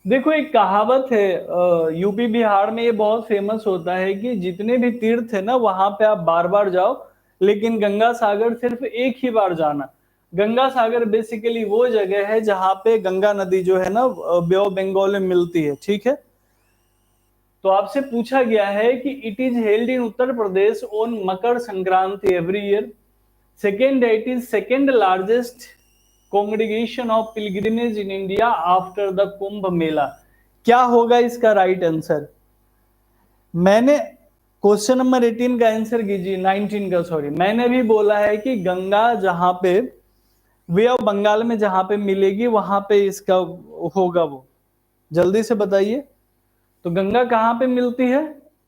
देखो एक कहावत है यूपी बिहार में, ये बहुत फेमस होता है कि जितने भी तीर्थ है ना वहां पे आप बार बार जाओ, लेकिन गंगा सागर सिर्फ एक ही बार जाना। गंगा सागर बेसिकली वो जगह है जहां पे गंगा नदी जो है ना बे ऑफ बंगाल में मिलती है। ठीक है, तो आपसे पूछा गया है कि it is held in Uttar Pradesh on Makar Sankranti every year. Second, it is second largest congregation of pilgrimage in India after the Kumbh Mela. क्या होगा इसका राइट आंसर? मैंने क्वेश्चन नंबर 18 का आंसर कीजिए, 19 का सॉरी। मैंने भी बोला है कि गंगा जहां पे वे ऑफ बंगाल में जहां पे मिलेगी वहां पे इसका होगा वो, जल्दी से बताइए। तो गंगा कहाँ पे मिलती है?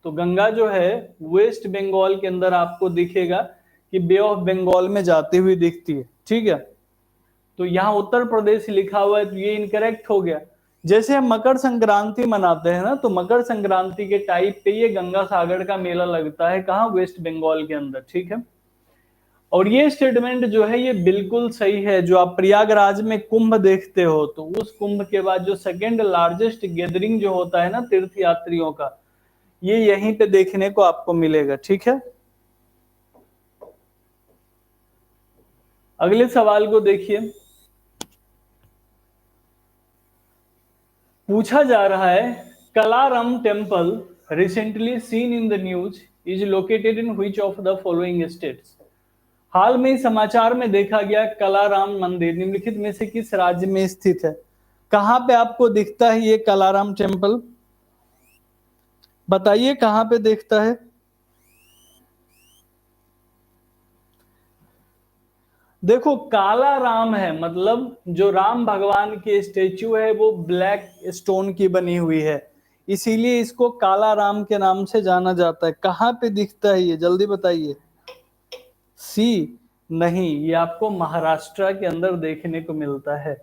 तो गंगा जो है वेस्ट बंगाल के अंदर आपको दिखेगा कि बे ऑफ बंगाल में जाती हुई दिखती है, ठीक है। तो यहाँ उत्तर प्रदेश लिखा हुआ है तो ये इनकरेक्ट हो गया। जैसे हम मकर संक्रांति मनाते हैं ना, तो मकर संक्रांति के टाइप पे ये गंगा सागर का मेला लगता है, कहाँ? वेस्ट बंगाल के अंदर, ठीक है। और ये स्टेटमेंट जो है ये बिल्कुल सही है। जो आप प्रयागराज में कुंभ देखते हो, तो उस कुंभ के बाद जो सेकेंड लार्जेस्ट गैदरिंग जो होता है ना तीर्थ यात्रियों का, ये यहीं पे देखने को आपको मिलेगा, ठीक है। अगले सवाल को देखिए, पूछा जा रहा है Kalaram temple recently seen in the news is located in which of the following states. हाल में समाचार में देखा गया कलाराम मंदिर निम्नलिखित में से किस राज्य में स्थित है? कहां पे आपको दिखता है ये कलाराम टेम्पल? बताइए कहां पे दिखता है? देखो काला राम है, मतलब जो राम भगवान की स्टेच्यू है वो ब्लैक स्टोन की बनी हुई है, इसीलिए इसको काला राम के नाम से जाना जाता है। कहां पे दिखता है ये, जल्दी बताइए। सी नहीं, ये आपको महाराष्ट्र के अंदर देखने को मिलता है।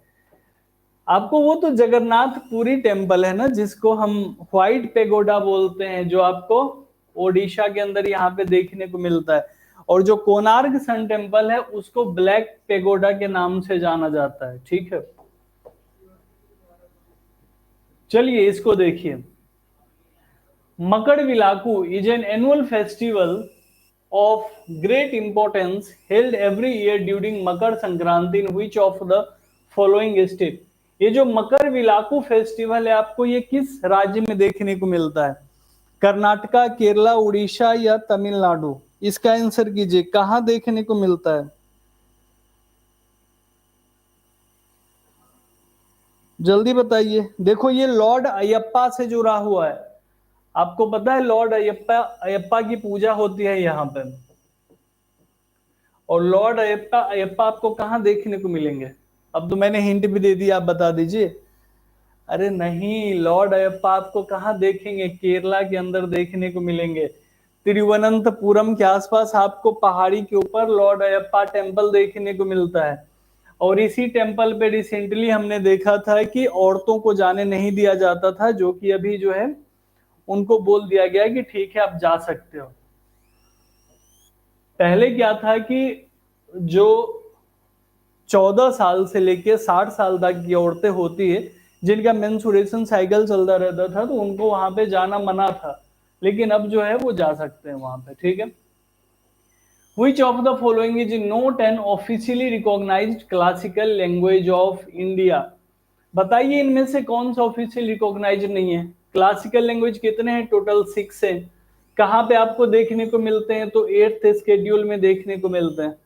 आपको वो तो जगन्नाथपुरी टेम्पल है ना, जिसको हम व्हाइट पेगोडा बोलते हैं, जो आपको ओडिशा के अंदर यहाँ पे देखने को मिलता है। और जो कोणार्क सन टेम्पल है उसको ब्लैक पेगोडा के नाम से जाना जाता है, ठीक है। चलिए इसको देखिए, Makar Vilakku is an annual festival of great importance held every year during Makar Sankranti in which of the following state। ये जो मकर विलाकू फेस्टिवल है आपको ये किस राज्य में देखने को मिलता है? कर्नाटका, केरला, उड़ीसा या तमिलनाडु? इसका आंसर कीजिए, कहां देखने को मिलता है? जल्दी बताइए। देखो ये लॉर्ड अयप्पा से जुड़ा हुआ है। आपको पता है लॉर्ड अयप्पा अयप्पा की पूजा होती है यहाँ पे। और लॉर्ड अयप्पा अयप्पा आपको कहाँ देखने को मिलेंगे? अब तो मैंने हिंट भी दे दी, आप बता दीजिए। अरे नहीं, लॉर्ड अयप्पा आपको कहाँ देखेंगे? केरला के अंदर देखने को मिलेंगे। तिरुवनंतपुरम के आसपास आपको पहाड़ी के ऊपर लॉर्ड अयप्पा टेम्पल देखने को मिलता है। और इसी टेम्पल पे रिसेंटली हमने देखा था कि औरतों को जाने नहीं दिया जाता था, जो कि अभी जो है उनको बोल दिया गया कि ठीक है आप जा सकते हो। पहले क्या था कि जो 14 साल से लेके 60 साल तक की औरतें होती है जिनका मेंस्ट्रुएशन साइकिल चलता रहता था, तो उनको वहां पे जाना मना था, लेकिन अब जो है वो जा सकते हैं वहां पे, ठीक है। Which of the following is not an officially recognized classical language of India? बताइए इनमें से कौन सा ऑफिशियल रिकॉग्नाइज नहीं है? क्लासिकल लैंग्वेज कितने हैं? टोटल 6 है। कहाँ पे आपको देखने को मिलते हैं? तो 8th शेड्यूल में देखने को मिलते हैं।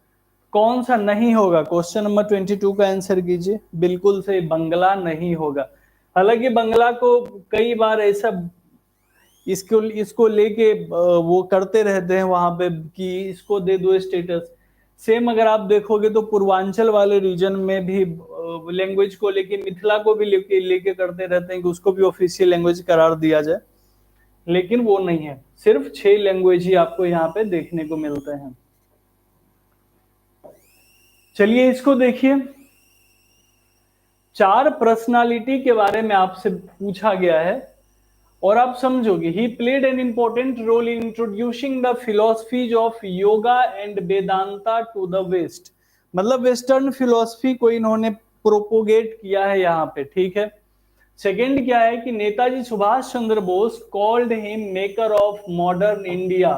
कौन सा नहीं होगा? क्वेश्चन नंबर 22 का आंसर कीजिए। बिल्कुल से बंगला नहीं होगा। हालांकि बंगला को कई बार ऐसा इसको इसको लेके वो करते रहते हैं वहां पे कि इसको दे दो स्टेटस। सेम अगर आप देखोगे तो पूर्वांचल वाले रीजन में भी लैंग्वेज को लेके मिथिला को भी लेके करते रहते हैं कि उसको भी ऑफिशियल लैंग्वेज करार दिया जाए, लेकिन वो नहीं है। सिर्फ 6 लैंग्वेज ही आपको यहाँ पे देखने को मिलते हैं। चलिए इसको देखिए, 4 पर्सनालिटी के बारे में आपसे पूछा गया है और आप समझोगे। He played an important role in introducing the philosophies of yoga and Vedanta to the west. मतलब वेस्टर्न फिलोसफी को इन्होंने प्रोपोगेट किया है यहाँ पे, ठीक है। सेकेंड क्या है कि Netaji Subhash Chandra Bose called him maker of modern India.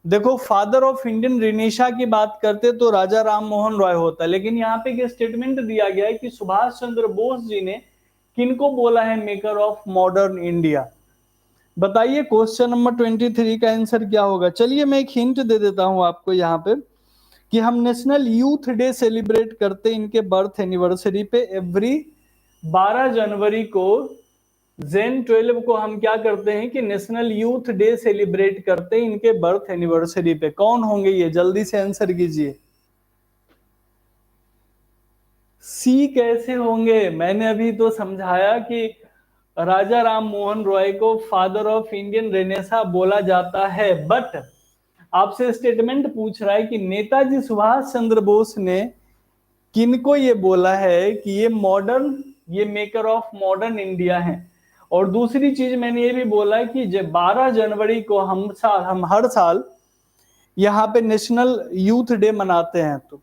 देखो फादर ऑफ इंडियन रिनेशा की बात करते तो राजा राम मोहन रॉय होता, लेकिन यहाँ पे एक स्टेटमेंट दिया गया है कि सुभाष चंद्र बोस जी ने किनको बोला है मेकर ऑफ मॉडर्न इंडिया? बताइए क्वेश्चन नंबर 23 का आंसर क्या होगा? चलिए मैं एक हिंट दे देता हूं आपको यहाँ पे कि हम नेशनल यूथ डे सेलिब्रेट करते हैं इनके बर्थ एनिवर्सरी पे एवरी 12 जनवरी को Jan 12 को हम क्या करते हैं कि नेशनल यूथ डे सेलिब्रेट करते हैं इनके बर्थ एनिवर्सरी पे। कौन होंगे ये, जल्दी से आंसर कीजिए। सी कैसे होंगे, मैंने अभी तो समझाया कि राजा राम मोहन रॉय को फादर ऑफ इंडियन रेनेसा बोला जाता है, बट आपसे स्टेटमेंट पूछ रहा है कि नेताजी सुभाष चंद्र बोस ने किनको ये बोला है कि ये मॉडर्न, ये मेकर ऑफ मॉडर्न इंडिया है। और दूसरी चीज मैंने ये भी बोला है कि 12 जनवरी को हम हर साल यहाँ पे नेशनल यूथ डे मनाते हैं। तो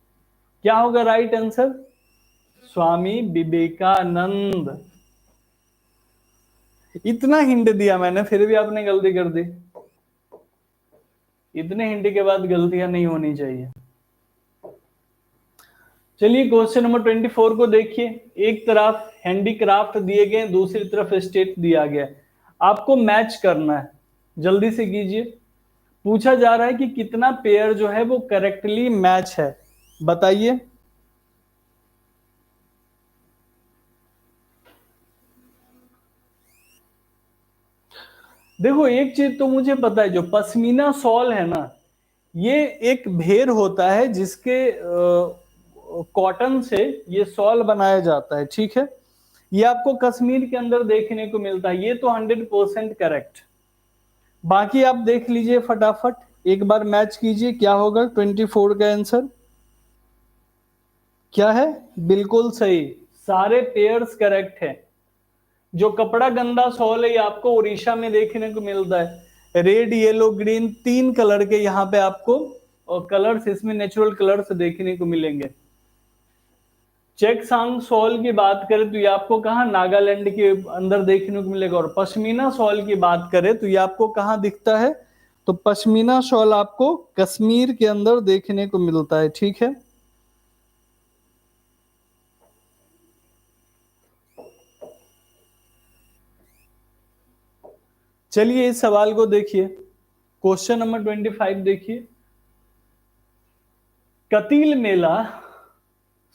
क्या होगा राइट आंसर, स्वामी विवेकानंद। इतना हिंट दिया मैंने फिर भी आपने गलती कर दी। इतने हिंट के बाद गलतियां नहीं होनी चाहिए। चलिए क्वेश्चन नंबर 24 को देखिए। एक तरफ हैंडीक्राफ्ट दिए गए, दूसरी तरफ स्टेट दिया गया, आपको मैच करना है, जल्दी से कीजिए। पूछा जा रहा है कि कितना पेयर जो है वो करेक्टली मैच है, बताइए। देखो एक चीज तो मुझे पता है, जो पश्मीना शॉल है ना, ये एक भेड़ होता है जिसके कॉटन से ये शॉल बनाया जाता है, ठीक है। ये आपको कश्मीर के अंदर देखने को मिलता है, ये तो 100% करेक्ट। बाकी आप देख लीजिए फटाफट, एक बार मैच कीजिए क्या होगा 24 का आंसर क्या है। बिल्कुल सही, सारे पेयर्स करेक्ट है। जो कपड़ा गंदा शॉल है ये आपको उड़ीसा में देखने को मिलता है। रेड येलो ग्रीन तीन कलर के यहाँ पे आपको और कलर्स, इसमें नेचुरल कलर्स देखने को मिलेंगे। चेकसांग शॉल की बात करें तो ये आपको कहाँ नागालैंड के अंदर देखने को मिलेगा। और पश्मीना शॉल की बात करें तो ये आपको कहाँ दिखता है, तो पश्मीना शॉल आपको कश्मीर के अंदर देखने को मिलता है, ठीक है। चलिए इस सवाल को देखिए, क्वेश्चन नंबर 25 देखिए। कतील मेला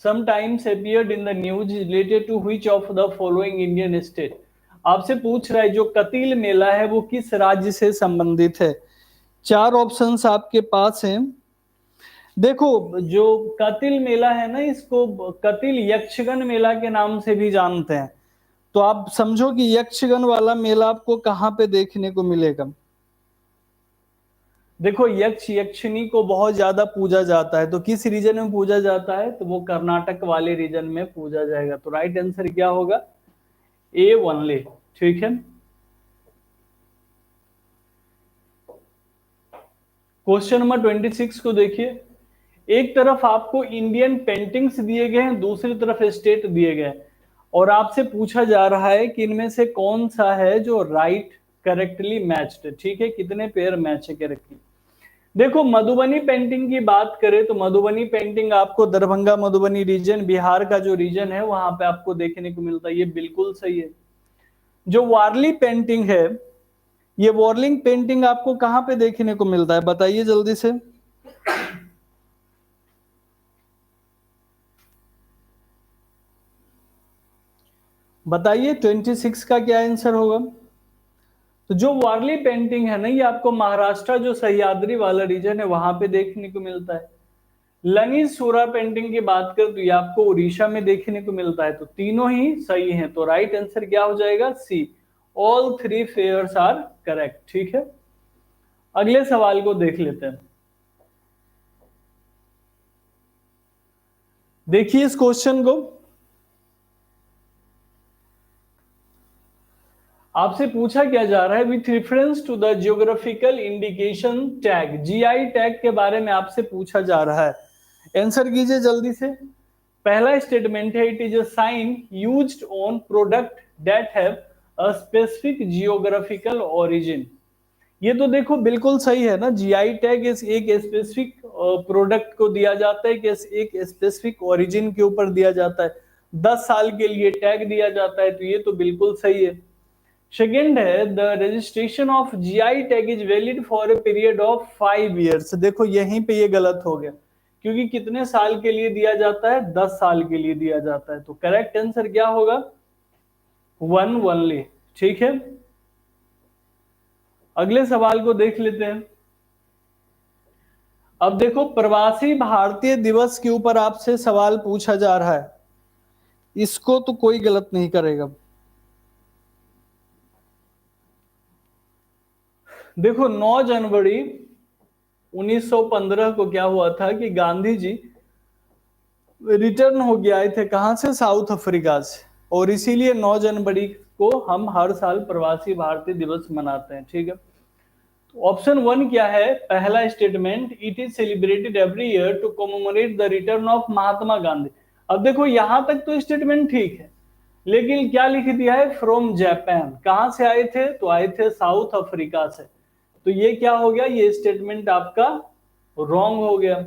sometimes appeared in the news related to which of the following Indian state। आपसे पूछ रहा है जो कतील मेला है वो किस राज्य से संबंधित है। चार ऑप्शंस आपके पास हैं। देखो जो कतील मेला है ना, इसको कतील यक्षगन मेला के नाम से भी जानते हैं। तो आप समझो कि यक्षगन वाला मेला आपको कहाँ पे देखने को मिलेगा। देखो यक्ष यक्षिणी को बहुत ज्यादा पूजा जाता है, तो किस रीजन में पूजा जाता है, तो वो कर्नाटक वाले रीजन में पूजा जाएगा। तो राइट आंसर क्या होगा, ए ओनली, ठीक है। क्वेश्चन नंबर 26 को देखिए। एक तरफ आपको इंडियन पेंटिंग्स दिए गए हैं, दूसरी तरफ स्टेट दिए गए हैं, और आपसे पूछा जा रहा है कि इनमें से कौन सा है जो राइट करेक्टली मैच्ड है, ठीक है। कितने पेयर मैच है करेक्टली। देखो मधुबनी पेंटिंग की बात करें तो मधुबनी पेंटिंग आपको दरभंगा मधुबनी रीजन, बिहार का जो रीजन है वहां पे आपको देखने को मिलता है, ये बिल्कुल सही है। जो वारली पेंटिंग है, ये वॉर्लिंग पेंटिंग आपको कहां पे देखने को मिलता है, बताइए जल्दी से। बताइए 26 का क्या आंसर होगा। तो जो वारली पेंटिंग है ना, ये आपको महाराष्ट्र जो सह्याद्री वाला रीजन है वहां पे देखने को मिलता है। लनीसोरा पेंटिंग की बात करें तो ये आपको उड़ीसा में देखने को मिलता है। तो तीनों ही सही हैं, तो राइट आंसर क्या हो जाएगा, C, all three pairs are correct, ठीक है। अगले सवाल को देख लेते हैं। देखिए इस क्वेश्चन को, आपसे पूछा क्या जा रहा है, with reference to the geographical indication tag, GI tag के बारे में आपसे पूछा जा रहा है। आंसर कीजिए जल्दी से। पहला स्टेटमेंट है, it is a sign used on product that have a specific geographical origin. ये तो देखो बिल्कुल सही है ना, जीआई टैग एक स्पेसिफिक प्रोडक्ट को दिया जाता है कि एक स्पेसिफिक ओरिजिन के ऊपर दिया जाता है, 10 साल के लिए टैग दिया जाता है, तो ये तो बिल्कुल सही है। सेकेंड है, the registration of GI tag is valid for a period of 5 years। देखो यहीं पे ये गलत हो गया, क्योंकि कितने साल के लिए दिया जाता है, 10 साल के लिए दिया जाता है। तो करेक्ट आंसर क्या होगा, वन ओनली, ठीक है, अगले सवाल को देख लेते हैं। अब देखो, प्रवासी भारतीय दिवस के ऊपर आपसे सवाल पूछा जा रहा है, इसको तो कोई गलत नहीं करेगा। देखो 9 जनवरी 1915 को क्या हुआ था कि गांधी जी रिटर्न हो गए आए थे, कहां से, साउथ अफ्रीका से, और इसीलिए 9 जनवरी को हम हर साल प्रवासी भारतीय दिवस मनाते हैं। ठीक है, तो ऑप्शन 1 क्या है, पहला statement, it is celebrated every year to commemorate the return of Mahatma Gandhi. अब देखो यहां तक तो स्टेटमेंट ठीक है, लेकिन क्या लिख दिया है, फ्रॉम जापान, कहां से आए थे, तो आए थे साउथ अफ्रीका से। तो ये क्या हो गया, ये स्टेटमेंट आपका रॉन्ग हो गया।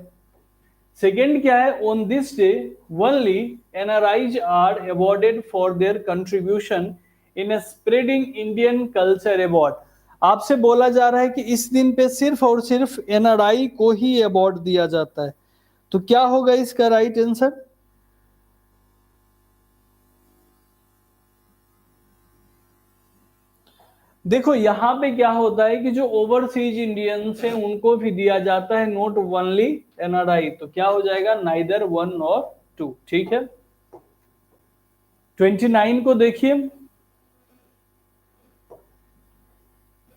सेकेंड क्या है, on this day only NRIs are awarded for their contribution in spreading Indian culture award. आपसे बोला जा रहा है कि इस दिन पे सिर्फ और सिर्फ एनआरआई को ही अवार्ड दिया जाता है। तो क्या होगा इसका राइट आंसर? देखो यहां पे क्या होता है कि जो ओवरसीज इंडियंस हैं उनको भी दिया जाता है, नॉट ओनली एनआरआई। तो क्या हो जाएगा, नाइदर 1 और 2। ठीक है, 29 को देखिए,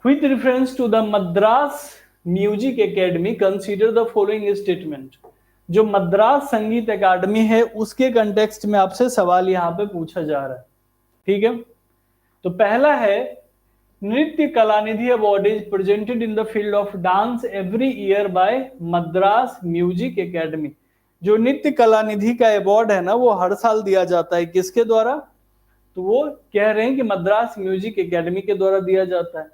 with reference to the Madras Music Academy consider the following statement. जो मद्रास संगीत अकादमी है उसके कंटेक्स्ट में आपसे सवाल यहां पे पूछा जा रहा है। ठीक है, तो पहला है, Nritya Kalanidhi award is presented in the field of dance every year by Madras Music Academy. जो नृत्य कलानिधि का अवार्ड है ना, वो हर साल दिया जाता है, किसके द्वारा, तो वो कह रहे हैं कि मद्रास म्यूजिक एकेडमी के द्वारा दिया जाता है।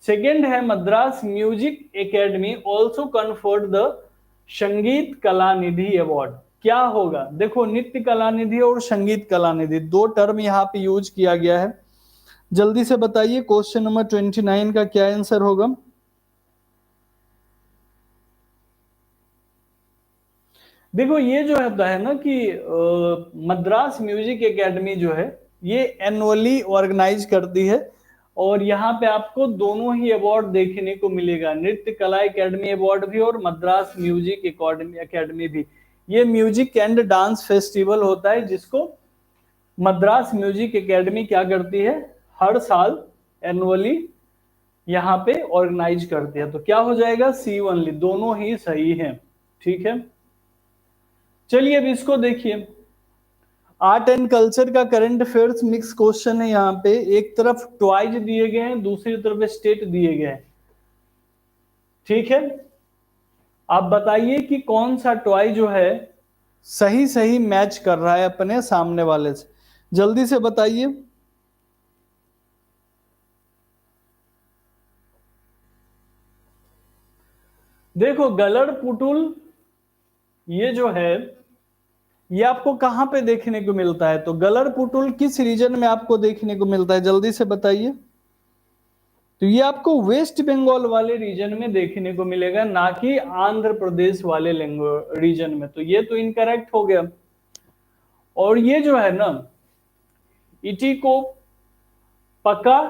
सेकेंड है, Madras Music academy also conferred the संगीत कलानिधि अवार्ड। क्या होगा, देखो नृत्य कलानिधि और संगीत कलानिधि दो टर्म यहाँ पे यूज किया गया है। जल्दी से बताइए क्वेश्चन नंबर 29 का क्या आंसर होगा? देखो ये जो होता है ना कि मद्रास म्यूजिक एकेडमी जो है ये एनुअली ऑर्गेनाइज करती है, और यहाँ पे आपको दोनों ही अवार्ड देखने को मिलेगा, नृत्य कला एकेडमी अवार्ड भी और मद्रास म्यूजिक एकेडमी भी। ये म्यूजिक एंड डांस फेस्टिवल होता है जिसको मद्रास म्यूजिक एकेडमी क्या करती है, हर साल एनुअली यहाँ पे ऑर्गेनाइज करती है। तो क्या हो जाएगा, सी ओनली, दोनों ही सही है। ठीक है, चलिए अब इसको देखिए, आर्ट एंड कल्चर का करंट अफेयर्स मिक्स क्वेश्चन है। यहाँ पे एक तरफ ट्वाइज दिए गए हैं, दूसरी तरफ स्टेट दिए गए हैं। ठीक है, आप बताइए कि कौन सा टॉय जो है सही सही मैच कर रहा है अपने सामने वाले से, जल्दी से बताइए। देखो गलड़ पुटुल ये जो है ये आपको कहां पे देखने को मिलता है, तो गलड़ पुटुल किस रीजन में आपको देखने को मिलता है, जल्दी से बताइए। तो ये आपको वेस्ट बंगाल वाले रीजन में देखने को मिलेगा, ना कि आंध्र प्रदेश वाले रीजन में। तो ये तो इनकरेक्ट हो गया। और ये जो है ना इटी को पका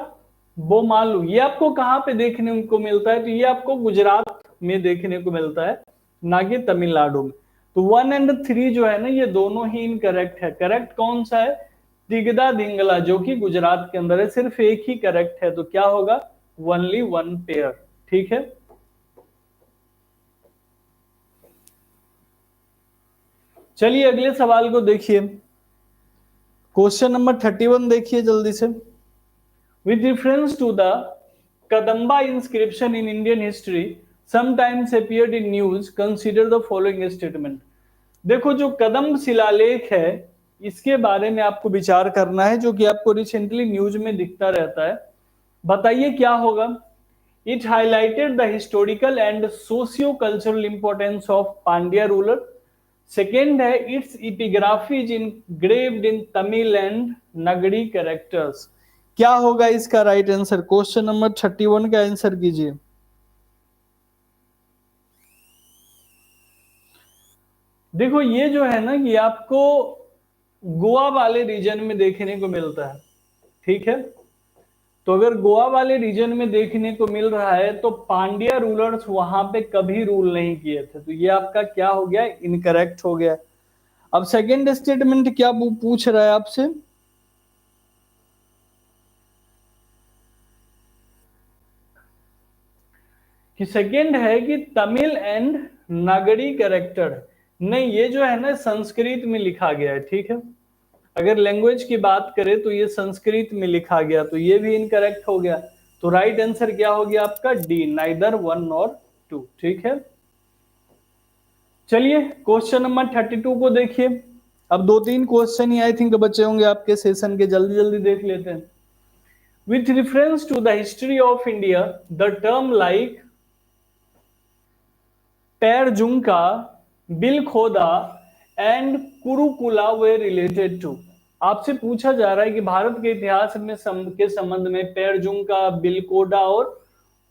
बोमालू, ये आपको कहां पे देखने को मिलता है, तो ये आपको गुजरात में देखने को मिलता है, ना कि तमिलनाडु में। तो 1 एंड 3 जो है ना ये दोनों ही इनकरेक्ट है। करेक्ट कौन सा है, दिगदा दिंगला, जो कि गुजरात के अंदर है, सिर्फ एक ही करेक्ट है। तो क्या होगा, ओनली 1 पेयर। ठीक है, चलिए अगले सवाल को देखिए, क्वेश्चन नंबर 31 देखिए जल्दी से। With reference to the Kadamba inscription in Indian history, sometimes appeared in news, consider the following statement। देखो जो कदम्ब शिलालेख है इसके बारे में आपको विचार करना है, जो कि आपको रिसेंटली न्यूज में दिखता रहता है। बताइए क्या होगा। It highlighted the historical and socio cultural importance of Pandya ruler. Second है, its epigraphy is engraved in Tamil and Nagari characters. क्या होगा इसका राइट आंसर, क्वेश्चन नंबर 31 का आंसर कीजिए। देखो ये जो है ना ये आपको गोवा वाले रीजन में देखने को मिलता है। ठीक है, तो अगर गोवा वाले रीजन में देखने को मिल रहा है तो पांड्या रूलर्स वहां पे कभी रूल नहीं किए थे, तो ये आपका क्या हो गया, इनकरेक्ट हो गया। अब सेकंड स्टेटमेंट क्या पूछ रहा है आपसे, कि सेकंड है कि तमिल एंड नागरी कैरेक्टर, नहीं ये जो है ना संस्कृत में लिखा गया है, ठीक है। अगर लैंग्वेज की बात करें तो ये संस्कृत में लिखा गया, तो ये भी इनकरेक्ट हो गया। तो राइट आंसर क्या हो गया आपका, डी, नाइदर वन और टू, ठीक है। चलिए क्वेश्चन नंबर 32 को देखिए। अब 2-3 क्वेश्चन ही आई थिंक बचे होंगे आपके सेशन के, जल्दी जल्दी देख लेते हैं। With reference to the history of India the term like Pairjunka, Bilkhoda and Kurukula were related to. आपसे पूछा जा रहा है कि भारत के इतिहास में के संबंध में पैरजुंका, बिलकोडा और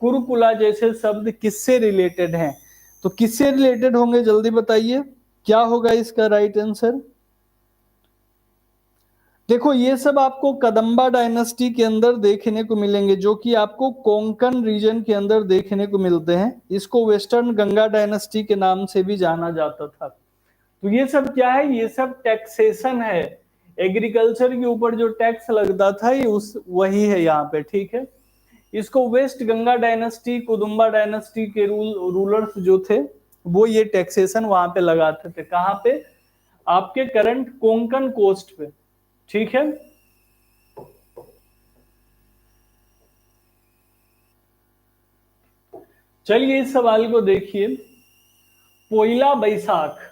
कुरुकुला जैसे शब्द किससे रिलेटेड हैं, तो किससे रिलेटेड होंगे जल्दी बताइए, क्या होगा इसका राइट आंसर। देखो ये सब आपको कदम्बा डायनेस्टी के अंदर देखने को मिलेंगे, जो कि आपको कोंकण रीजन के अंदर देखने को मिलते हैं। इसको वेस्टर्न गंगा डायनेस्टी के नाम से भी जाना जाता था। तो ये सब क्या है, ये सब टैक्सेशन है, एग्रीकल्चर के ऊपर जो टैक्स लगता था ये उस वही है यहाँ पे, ठीक है। इसको वेस्ट गंगा डायनेस्टी, कुदुम्बा डायनेस्टी के रूलर्स जो थे वो ये टैक्सेशन वहां पे लगाते थे, कहाँ पे, आपके करंट कोंकण कोस्ट पे, ठीक है। चलिए इस सवाल को देखिए, पोइला बैसाख।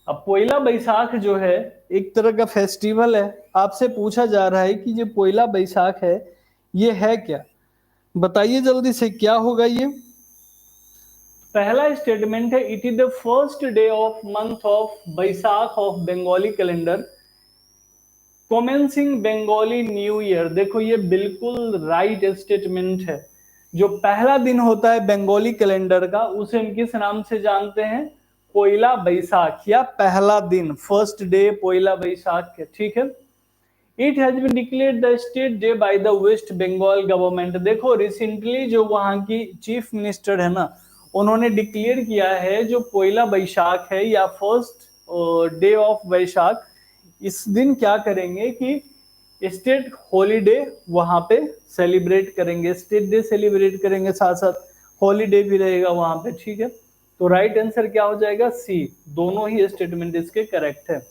अब पोइला बैसाख जो है एक तरह का फेस्टिवल है, आपसे पूछा जा रहा है कि ये पोइला बैसाख है ये है क्या, बताइए जल्दी से क्या होगा ये। पहला स्टेटमेंट है, it is the first day of month of Baisakh of Bengali calendar commencing Bengali new year. देखो ये बिल्कुल राइट स्टेटमेंट है। जो पहला दिन होता है बंगाली कैलेंडर का उसे हम किस नाम से जानते हैं, पोइला बैसाख, या पहला दिन, फर्स्ट डे पोइला बैसाख के, ठीक है। It has been declared the state day by the West Bengal government. देखो रिसेंटली जो वहां की चीफ मिनिस्टर है ना, उन्होंने डिक्लेयर किया है जो पोइला बैसाख है या फर्स्ट डे ऑफ बैसाख, इस दिन क्या करेंगे कि स्टेट हॉलीडे वहां पे सेलिब्रेट करेंगे, स्टेट डे सेलिब्रेट करेंगे, साथ साथ हॉलीडे भी रहेगा वहां पे, ठीक है। तो राइट आंसर क्या हो जाएगा, सी, दोनों ही स्टेटमेंट इसके करेक्ट है।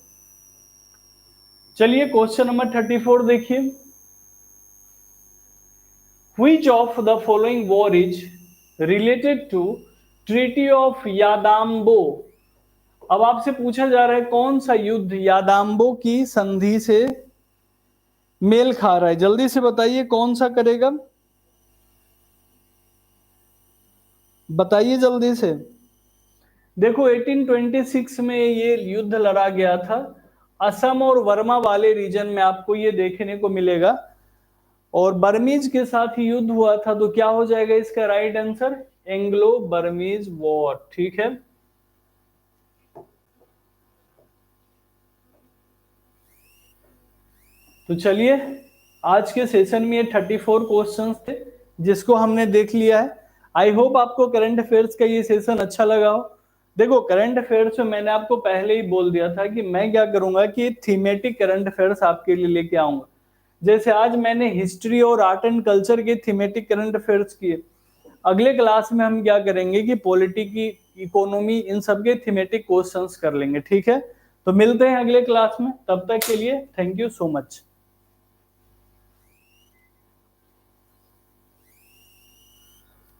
चलिए क्वेश्चन नंबर 34 देखिए, which of the following war is related to treaty of यादाम्बो। अब आपसे पूछा जा रहा है कौन सा युद्ध यादाम्बो की संधि से मेल खा रहा है, जल्दी से बताइए कौन सा करेगा, बताइए जल्दी से। देखो 1826 में ये युद्ध लड़ा गया था, असम और वर्मा वाले रीजन में आपको ये देखने को मिलेगा, और बर्मीज के साथ ही युद्ध हुआ था। तो क्या हो जाएगा इसका right answer, Anglo Burmese war, ठीक है। तो चलिए आज के सेशन में ये 34 क्वेश्चंस थे जिसको हमने देख लिया है। आई होप आपको करंट अफेयर्स का ये सेशन अच्छा लगा हो। देखो करंट अफेयर्स में मैंने आपको पहले ही बोल दिया था कि मैं क्या करूंगा कि थीमेटिक करंट अफेयर्स आपके लिए लेके आऊंगा। जैसे आज मैंने हिस्ट्री और आर्ट एंड कल्चर के थीमेटिक करंट अफेयर्स किए, अगले क्लास में हम क्या करेंगे कि पॉलिटिकी, इकोनॉमी, इन सब के थीमेटिक क्वेश्चंस कर लेंगे, ठीक है। तो मिलते हैं अगले क्लास में, तब तक के लिए थैंक यू सो मच।